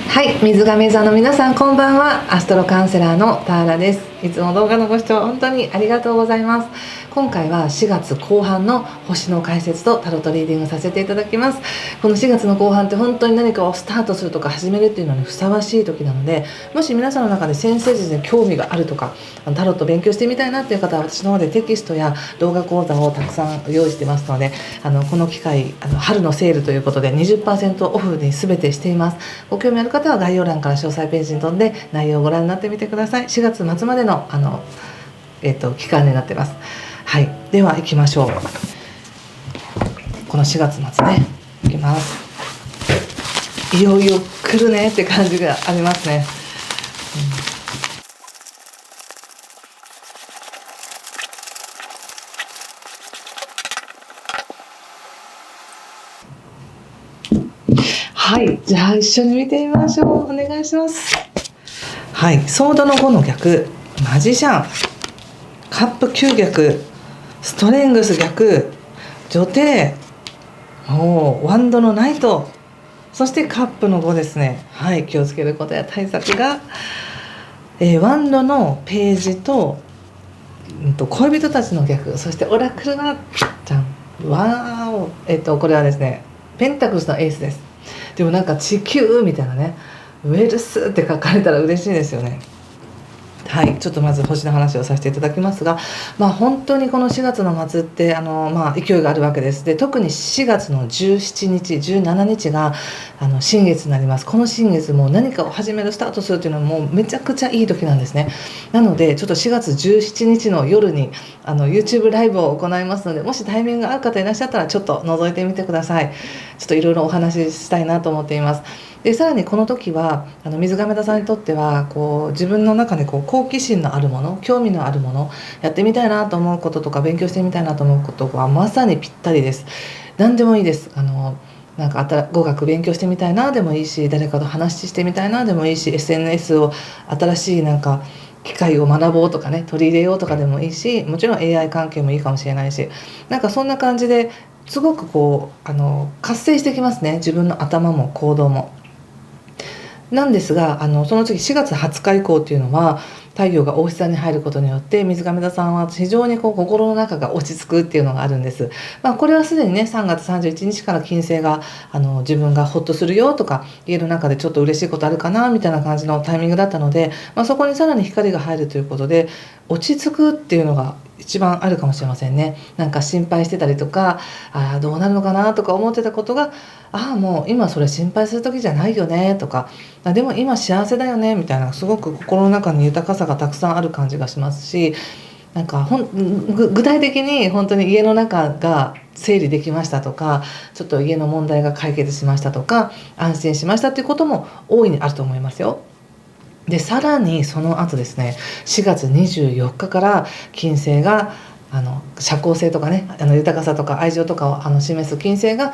はい、水亀座の皆さんこんばんは。アストロカウンセラーのターラです。いつも動画のご視聴本当にありがとうございます。今回は4月後半の星の解説とタロットリーディングさせていただきます。この4月の後半って本当に何かをスタートするとか始めるっていうのにふさわしい時なので、もし皆さんの中で先生術に興味があるとかタロット勉強してみたいなっていう方は、私の方でテキストや動画講座をたくさん用意してますので、この機会春のセールということで 20% オフに全てしています。ご興味ある方は概要欄から詳細ページに飛んで内容をご覧になってみてください。4月末までの期間になってます。はい、では行きましょう。この4月末ね、行きます。いよいよ来るねって感じがありますね。はい、じゃあ一緒に見てみましょう。お願いします。はい、ソードの5の逆、マジシャン、カップ9逆、ストレングス逆、女帝、ワンドのナイト、そしてカップの5ですね。はい、気をつけることや対策が、ワンドのページと、恋人たちの逆、そしてオラクルはじゃん、わーお、これはですね、ペンタクルスのエースです。でもなんか地球みたいなね、ウェルスって書かれたら嬉しいですよね。はい、ちょっとまず星の話をさせていただきますが、本当にこの4月の末って勢いがあるわけです。で、特に4月の17日17日が新月になります。この新月も何かを始めるスタートするっていうのはもうめちゃくちゃいい時なんですね。なのでちょっと4月17日の夜にYouTube ライブを行いますので、もしタイミングが合う方いらっしゃったらちょっと覗いてみてください。ちょっといろいろお話ししたいなと思っています。でさらにこの時は水亀座さんにとっては自分の中で好奇心のあるもの、興味のあるもの、やってみたいなと思うこととか勉強してみたいなと思うことはまさにぴったりです。何でもいいです。なんか語学勉強してみたいなでもいいし、誰かと話してみたいなでもいいし、 SNS を新しい機械を学ぼうとかね、取り入れようとかでもいいし、もちろん AI 関係もいいかもしれないし、そんな感じですごく活性してきますね。自分の頭も行動も。なんですがその次4月20日以降っていうのは太陽が牡牛座に入ることによって水亀座さんは非常に心の中が落ち着くっていうのがあるんです。これはすでにね3月31日から金星が自分がホッとするよとか、家の中でちょっと嬉しいことあるかなみたいな感じのタイミングだったので、そこにさらに光が入るということで落ち着くっていうのが一番あるかもしれませんね。心配してたりとか、どうなるのかなとか思ってたことが、もう今それ心配する時じゃないよねとか、でも今幸せだよねみたいな、すごく心の中に豊かさがたくさんある感じがしますし、具体的に本当に家の中が整理できましたとか、ちょっと家の問題が解決しましたとか、安心しましたっていうことも大いにあると思いますよ。でさらにその後ですね、4月24日から金星が社交性とかね、豊かさとか愛情とかを示す金星が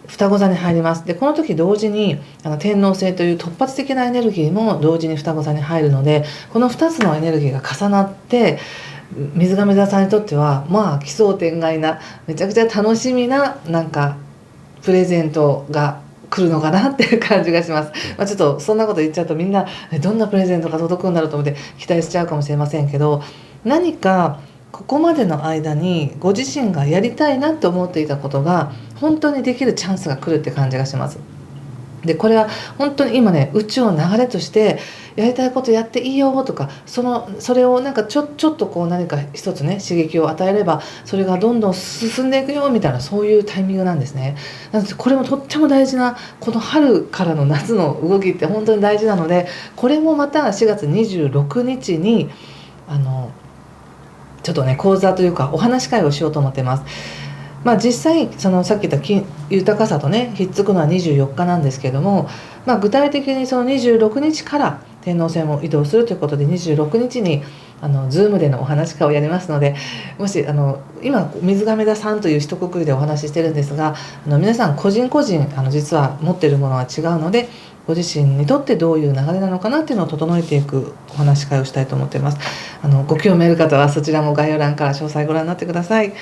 双子座に入ります。でこの時同時に天王星という突発的なエネルギーも同時に双子座に入るので、この2つのエネルギーが重なって水亀座さんにとっては奇想天外な、めちゃくちゃ楽しみなプレゼントが来るのかなっていう感じがします。ちょっとそんなこと言っちゃうとみんなどんなプレゼントが届くんだろうと思って期待しちゃうかもしれませんけど、何かここまでの間にご自身がやりたいなと思っていたことが本当にできるチャンスが来るって感じがします。でこれは本当に今ね、宇宙の流れとしてやりたいことやっていいよとか、それをちょっと何か一つね刺激を与えればそれがどんどん進んでいくよみたいな、そういうタイミングなんですね。なのでこれもとっても大事な、この春からの夏の動きって本当に大事なので、これもまた4月26日にちょっとね講座というかお話し会をしようと思ってます。実際さっき言った豊かさとねひっつくのは24日なんですけども、具体的にその26日から天王星も移動するということで26日にZoom でのお話会をやりますので、もし今水亀座さんという一括りでお話ししてるんですが、皆さん個人個人実は持っているものは違うので、ご自身にとってどういう流れなのかなっていうのを整えていくお話し会をしたいと思っています。ご興味ある方はそちらも概要欄から詳細ご覧になってください。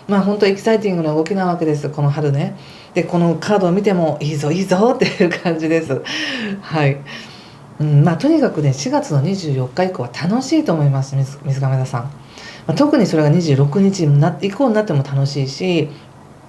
本当エキサイティングな動きなわけです、この春ね。でこのカードを見てもいいぞいいぞっていう感じです。はい。とにかくね4月の24日以降は楽しいと思います、水亀座さん。特にそれが26日以降になっても楽しいし、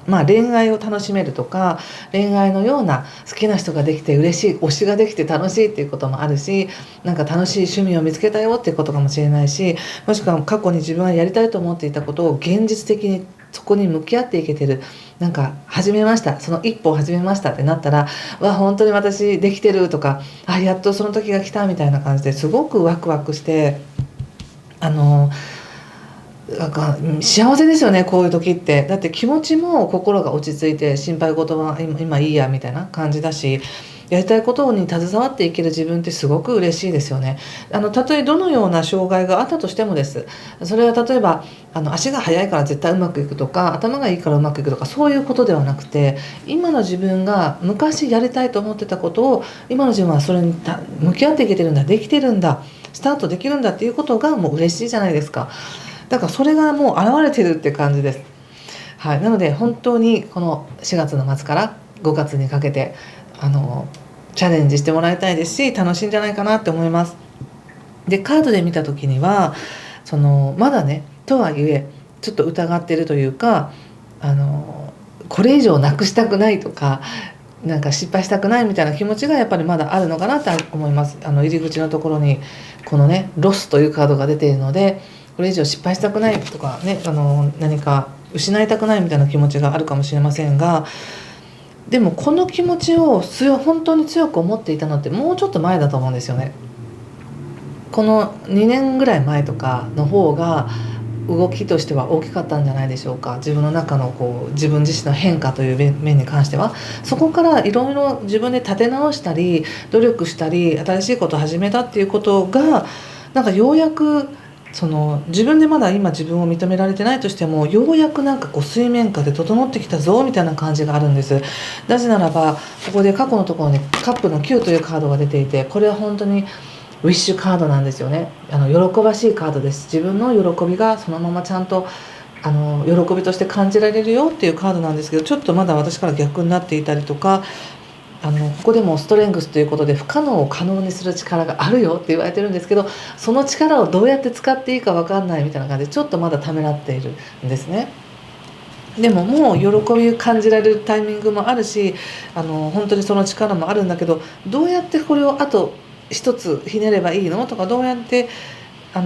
恋愛を楽しめるとか、恋愛のような好きな人ができて嬉しい、推しができて楽しいっていうこともあるし、なんか楽しい趣味を見つけたよっていうことかもしれないし、もしくは過去に自分はやりたいと思っていたことを現実的にそこに向き合っていけてる、なんか始めました、その一歩を始めましたってなったら、本当に私できてるとか、やっとその時が来たみたいな感じですごくワクワクして、なんか幸せですよね、こういう時って。だって気持ちも心が落ち着いて、心配事は今いいやみたいな感じだし、やりたいことに携わっていける自分ってすごく嬉しいですよね。たとえどのような障害があったとしてもです。それは例えば足が速いから絶対うまくいくとか、頭がいいからうまくいくとか、そういうことではなくて、今の自分が昔やりたいと思ってたことを、今の自分はそれに向き合っていけてるんだ、できてるんだ、スタートできるんだっていうことがもう嬉しいじゃないですか。だからそれがもう現れてるって感じです。はい。なので本当にこの4月の末から5月にかけてチャレンジしてもらいたいですし、楽しいんじゃないかなって思います。でカードで見た時にはまだねとはいえちょっと疑ってるというか、これ以上なくしたくないとか、なんか失敗したくないみたいな気持ちがやっぱりまだあるのかなと思います。入り口のところにこのねロスというカードが出ているので、これ以上失敗したくないとかね、何か失いたくないみたいな気持ちがあるかもしれませんが、でもこの気持ちを本当に強く思っていたのってもうちょっと前だと思うんですよね。この2年ぐらい前とかの方が動きとしては大きかったんじゃないでしょうか。自分の中の自分自身の変化という面に関しては、そこからいろいろ自分で立て直したり努力したり新しいことを始めたっていうことが、なんかようやく自分でまだ今自分を認められてないとしても、ようやくなんか水面下で整ってきたぞみたいな感じがあるんです。なぜならばここで過去のところにカップの9というカードが出ていて、これは本当にウィッシュカードなんですよね。喜ばしいカードです。自分の喜びがそのままちゃんと喜びとして感じられるよっていうカードなんですけど、ちょっとまだ私から逆になっていたりとか、ここでもストレングスということで不可能を可能にする力があるよって言われてるんですけど、その力をどうやって使っていいか分かんないみたいな感じでちょっとまだためらっているんですね。でももう喜びを感じられるタイミングもあるし、本当にその力もあるんだけど、どうやってこれをあと一つひねればいいのとか、どうやって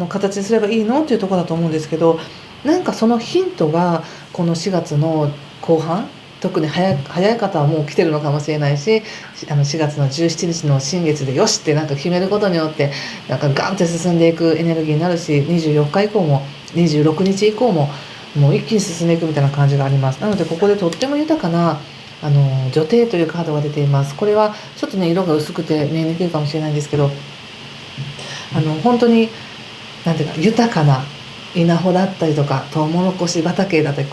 形にすればいいのっていうところだと思うんですけど、なんかそのヒントがこの4月の後半、特に早い方はもう来てるのかもしれないし、4月の17日の新月でよしってなんか決めることによってなんかガンって進んでいくエネルギーになるし、24日以降も26日以降ももう一気に進んでいくみたいな感じがあります。なのでここでとっても豊かな女帝というカードが出ています。これはちょっとね色が薄くて見えにくいかもしれないんですけど、本当になんていうか豊かな稲穂だったりとかトウモロコシ畑だったり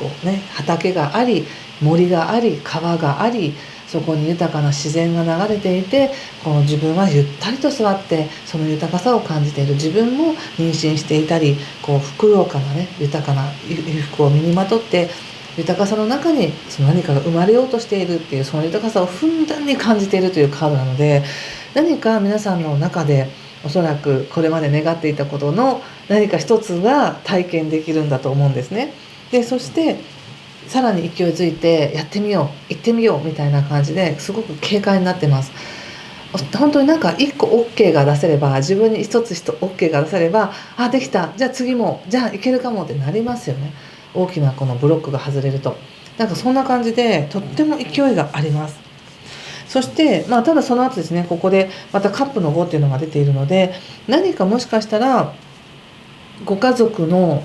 畑があり、森があり、川があり、そこに豊かな自然が流れていて、この自分はゆったりと座ってその豊かさを感じている。自分も妊娠していたり、ふくよかなね豊かな衣服を身にまとって豊かさの中にその何かが生まれようとしているっていう、その豊かさをふんだんに感じているというカードなので、何か皆さんの中でおそらくこれまで願っていたことの何か一つが体験できるんだと思うんですね。でそしてさらに勢いづいてやってみよう行ってみようみたいな感じですごく軽快になってます。本当になんか一個 OK が出せれば、自分に一つOK が出せれば、できた、じゃあ次もじゃあいけるかもってなりますよね。大きなこのブロックが外れると、なんかそんな感じでとっても勢いがあります。そして、ただその後ですね、ここでまたカップの5っていうのが出ているので、何かもしかしたらご家族の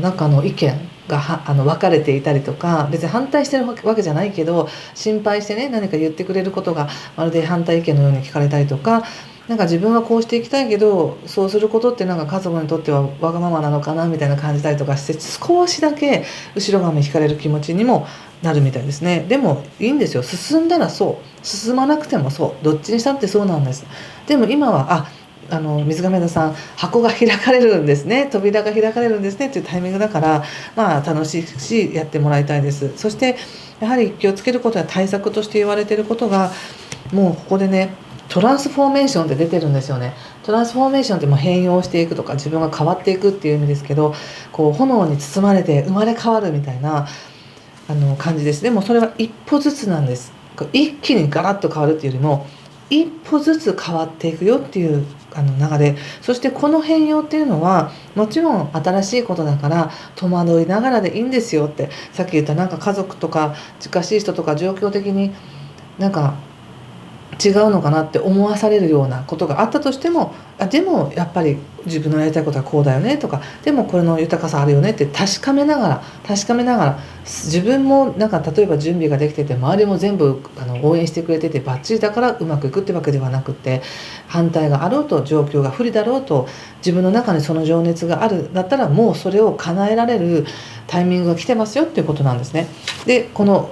中の意見が分かれていたりとか、別に反対してるわけじゃないけど心配してね何か言ってくれることがまるで反対意見のように聞かれたりとか、なんか自分はこうしていきたいけどそうすることってなんか家族にとってはわがままなのかなみたいな感じたりとかして、少しだけ後ろ髪引かれる気持ちにもなるみたいですね。でもいいんですよ。進んだらそう、進まなくてもそう、どっちにしたってそうなんです。でも今は水亀座さん、箱が開かれるんですね、扉が開かれるんですねっていうタイミングだから、楽しいしやってもらいたいです。そしてやはり気をつけることや対策として言われていることが、もうここでね、トランスフォーメーションって出てるんですよね。トランスフォーメーションってもう変容していくとか自分が変わっていくっていう意味ですけど、こう炎に包まれて生まれ変わるみたいな感じです。でもそれは一歩ずつなんです。一気にガラッと変わるっていうよりも一歩ずつ変わっていくよっていう流れ。そしてこの変容っていうのはもちろん新しいことだから戸惑いながらでいいんですよって、さっき言ったなんか家族とか近しい人とか状況的になんか違うのかなって思わされるようなことがあったとしても、でもやっぱり自分のやりたいことはこうだよねとか、でもこれの豊かさあるよねって確かめながら自分もなんか例えば準備ができてて周りも全部応援してくれててバッチリだからうまくいくってわけではなくて、反対があろうと状況が不利だろうと自分の中にその情熱があるだったらもうそれを叶えられるタイミングが来てますよっていうことなんですね。でこの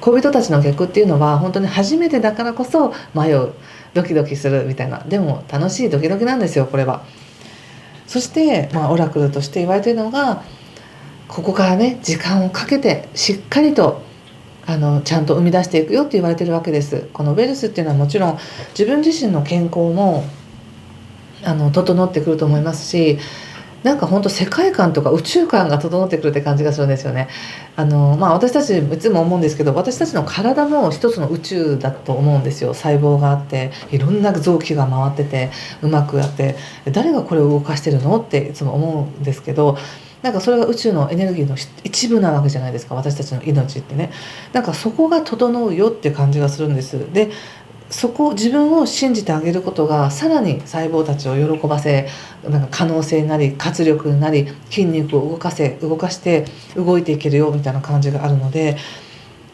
恋人たちの逆っていうのは本当に初めてだからこそ迷う、ドキドキするみたいな、でも楽しいドキドキなんですよこれは。そして、オラクルとして言われているのが、ここからね時間をかけてしっかりとちゃんと生み出していくよって言われているわけです。このウェルスっていうのはもちろん自分自身の健康も整ってくると思いますし、なんか本当世界観とか宇宙観が整ってくるって感じがするんですよね。私たちいつも思うんですけど、私たちの体も一つの宇宙だと思うんですよ。細胞があっていろんな臓器が回っててうまくやって、誰がこれを動かしてるのっていつも思うんですけど、なんかそれが宇宙のエネルギーの一部なわけじゃないですか、私たちの命ってね。なんかそこが整うよって感じがするんです。でそこ自分を信じてあげることがさらに細胞たちを喜ばせ、なんか可能性になり活力になり筋肉を動かして動いていけるよみたいな感じがあるので、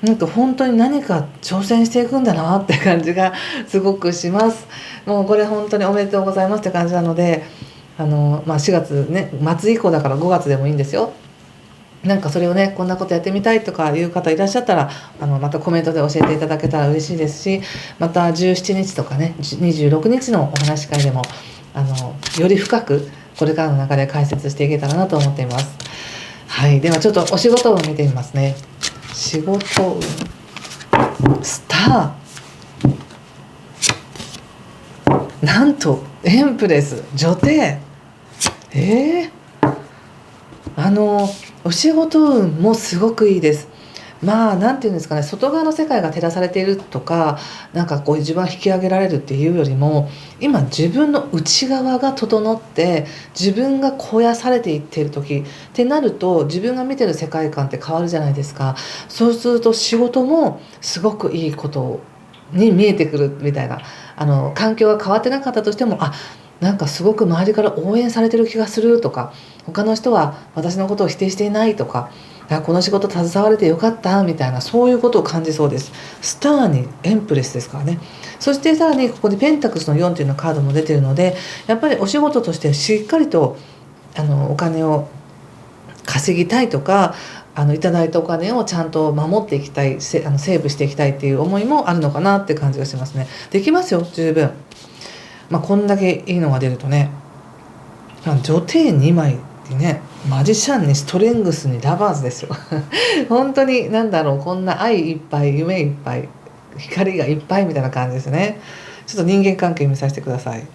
なんか本当に何か挑戦していくんだなって感じがすごくします。もうこれ本当におめでとうございますって感じなので、4月ね末以降だから5月でもいいんですよ。なんかそれをねこんなことやってみたいとかいう方いらっしゃったらまたコメントで教えていただけたら嬉しいですし、また17日とかね26日のお話し会でもより深くこれからの中で解説していけたらなと思っています。はい、ではちょっとお仕事を見てみますね。仕事運スター、なんとエンプレス女帝、お仕事運もすごくいいです。なんていうんですかね、外側の世界が照らされているとか、なんかこう自分が引き上げられるっていうよりも、今自分の内側が整って自分が肥やされていっている時ってなると、自分が見てる世界観って変わるじゃないですか。そうすると仕事もすごくいいことに見えてくるみたいな、環境が変わってなかったとしても、なんかすごく周りから応援されてる気がするとか、他の人は私のことを否定していないとか、この仕事携われてよかったみたいな、そういうことを感じそうです。スターにエンプレスですからね。そしてさらにここでペンタクスの4というのカードも出ているので、やっぱりお仕事としてしっかりとお金を稼ぎたいとか、いただいたお金をちゃんと守っていきたい、セーブしていきたいっていう思いもあるのかなって感じがしますね。できますよ十分。こんだけいいのが出るとね、女帝2枚でね、マジシャンにストレングスにラバーズですよ本当にこんな愛いっぱい夢いっぱい光がいっぱいみたいな感じですね。ちょっと人間関係見させてください。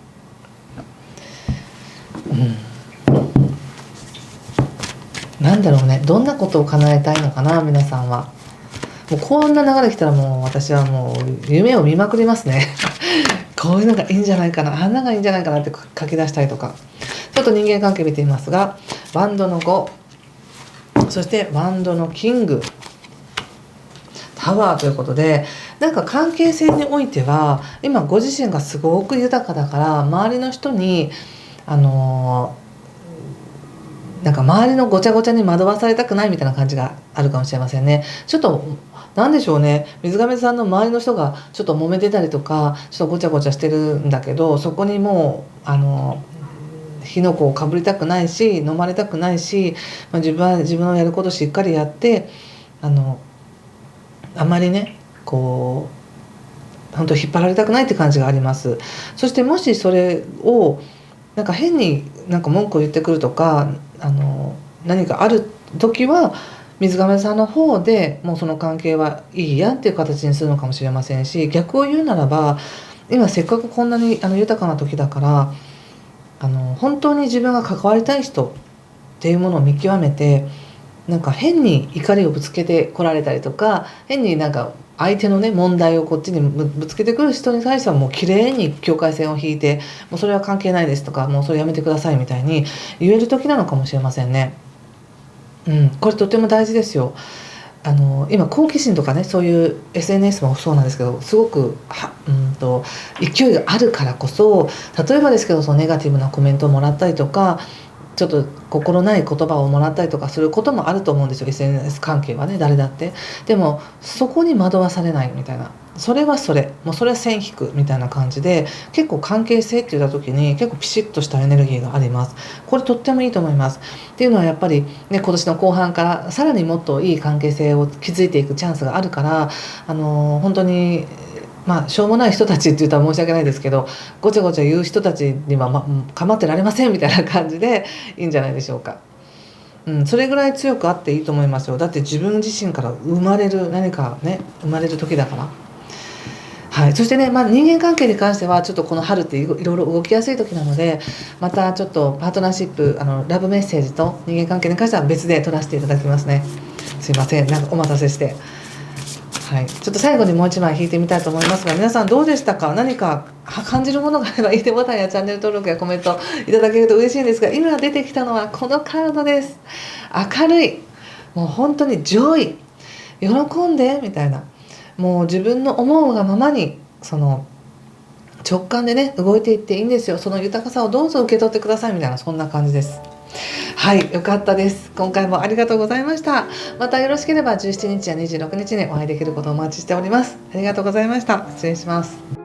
どんなことを叶えたいのかな皆さんは。もうこんな流れ来たらもう私はもう夢を見まくりますねこういうのがいいんじゃないかな、あんながいいんじゃないかなって書き出したりとか。ちょっと人間関係見てみますが、ワンドの5、そしてワンドのキング、タワーということで、なんか関係性においては今ご自身がすごく豊かだから、周りの人になんか周りのごちゃごちゃに惑わされたくないみたいな感じがあるかもしれませんね。ちょっとなんでしょうね、水亀さんの周りの人がちょっと揉めてたりとかちょっとごちゃごちゃしてるんだけど、そこにもう火の粉をかぶりたくないし飲まれたくないし、自分は自分のやることをしっかりやってあまりねこ本当引っ張られたくないって感じがあります。そしてもしそれをなんか変になんか文句を言ってくるとか何かある時は水亀さんの方でもうその関係はいいやっていう形にするのかもしれませんし、逆を言うならば今せっかくこんなに豊かな時だから本当に自分が関わりたい人っていうものを見極めて、なんか変に怒りをぶつけてこられたりとか、変になんか相手のね問題をこっちにぶつけてくる人に対してはもう綺麗に境界線を引いて、もうそれは関係ないですとか、もうそれやめてくださいみたいに言える時なのかもしれませんね。これとても大事ですよ。今好奇心とかね、そういう SNS もそうなんですけど、すごく勢いがあるからこそ、例えばですけどそのネガティブなコメントをもらったりとか、ちょっと心ない言葉をもらったりとかすることもあると思うんですよ、 SNS 関係はね、誰だって。でもそこに惑わされないみたいな、それはそれ、もうそれは線引くみたいな感じで、結構関係性って言った時に結構ピシッとしたエネルギーがあります。これとってもいいと思います。っていうのはやっぱりね、今年の後半からさらにもっといい関係性を築いていくチャンスがあるから、本当にしょうもない人たちって言ったら申し訳ないですけど、ごちゃごちゃ言う人たちには構ってられませんみたいな感じでいいんじゃないでしょうか。それぐらい強くあっていいと思いますよ。だって自分自身から生まれる何かね、生まれる時だから。はい、そしてね、人間関係に関してはちょっとこの春っていろいろ動きやすい時なので、またちょっとパートナーシップラブメッセージと人間関係に関しては別で取らせていただきますね。すいません、なんかお待たせして。はい、ちょっと最後にもう一枚引いてみたいと思いますが、皆さんどうでしたか？何か感じるものがあればいいねボタンやチャンネル登録やコメントいただけると嬉しいんですが、今出てきたのはこのカードです。明るい、もう本当に上位、喜んでみたいな、もう自分の思うがままにその直感でね動いていっていいんですよ。その豊かさをどうぞ受け取ってくださいみたいな、そんな感じです。はい、よかったです。今回もありがとうございました。またよろしければ17日や26日にお会いできることをお待ちしております。ありがとうございました。失礼します。